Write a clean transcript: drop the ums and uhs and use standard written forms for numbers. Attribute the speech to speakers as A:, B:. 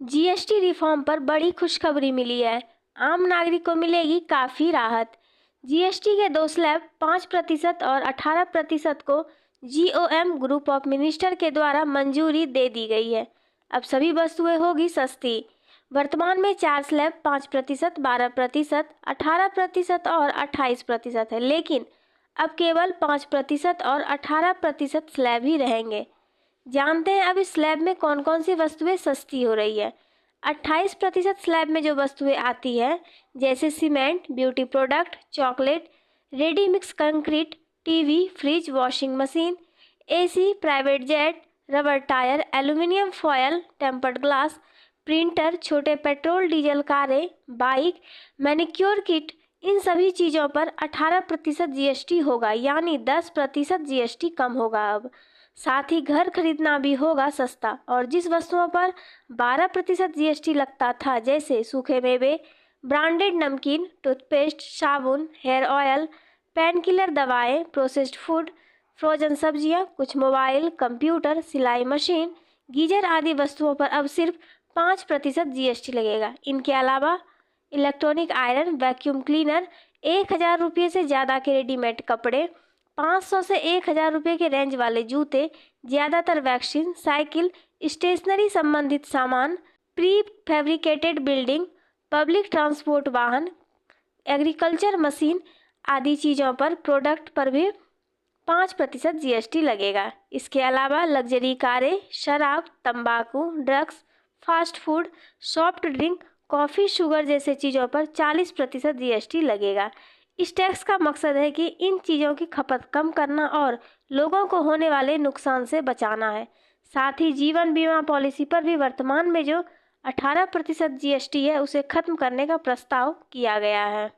A: GST reform पर बड़ी खुशखबरी मिली है। आम नागरिक को मिलेगी काफ़ी राहत। जीएसटी के दो स्लैब 5% और 18% को जीओएम ग्रुप ऑफ मिनिस्टर के द्वारा मंजूरी दे दी गई है। अब सभी वस्तुएं होगी सस्ती। वर्तमान में 4 स्लैब 5%, 12%, 18% और 28% है, लेकिन अब केवल 5% और 18% स्लैब ही रहेंगे। जानते हैं अब इस स्लैब में कौन कौन सी वस्तुएं सस्ती हो रही है। 28% स्लैब में जो वस्तुएं आती है, जैसे cement, beauty product, chocolate, ready mix concrete, TV, fridge, washing machine, AC, private jet, rubber tyre, aluminium foil, tempered glass, printer, छोटे पेट्रोल डीजल कारें, बाइक, मैनिक्योर किट, इन सभी चीज़ों पर 18% जीएसटी होगा, यानी 10% जीएसटी कम होगा। अब साथ ही घर खरीदना भी होगा सस्ता, और जिस वस्तुओं पर 12% जीएसटी लगता था, जैसे सूखे मेवे, ब्रांडेड नमकीन, टूथपेस्ट, साबुन, हेयर ऑयल, पेन किलर दवाएं, प्रोसेस्ड फूड, फ्रोजन सब्जियां, कुछ मोबाइल, कंप्यूटर, सिलाई मशीन, गीजर आदि वस्तुओं पर अब सिर्फ 5% जीएसटी लगेगा। इनके अलावा इलेक्ट्रॉनिक आयरन, वैक्यूम क्लीनर, 1000 रुपये से ज़्यादा के रेडीमेड कपड़े, 500 से 1000 रुपये के रेंज वाले जूते, ज़्यादातर वैक्सीन, साइकिल, स्टेशनरी संबंधित सामान, pre fabricated building, public transport वाहन, एग्रीकल्चर मशीन आदि चीज़ों पर प्रोडक्ट पर भी 5% जीएसटी लगेगा। इसके अलावा लग्जरी कारें, शराब, तंबाकू, drugs, fast food, soft drink, coffee, sugar जैसे चीज़ों पर 40% जीएसटी लगेगा। इस टैक्स का मकसद है कि इन चीज़ों की खपत कम करना और लोगों को होने वाले नुकसान से बचाना है। साथ ही जीवन बीमा पॉलिसी पर भी वर्तमान में जो 18% जीएसटी है, उसे खत्म करने का प्रस्ताव किया गया है।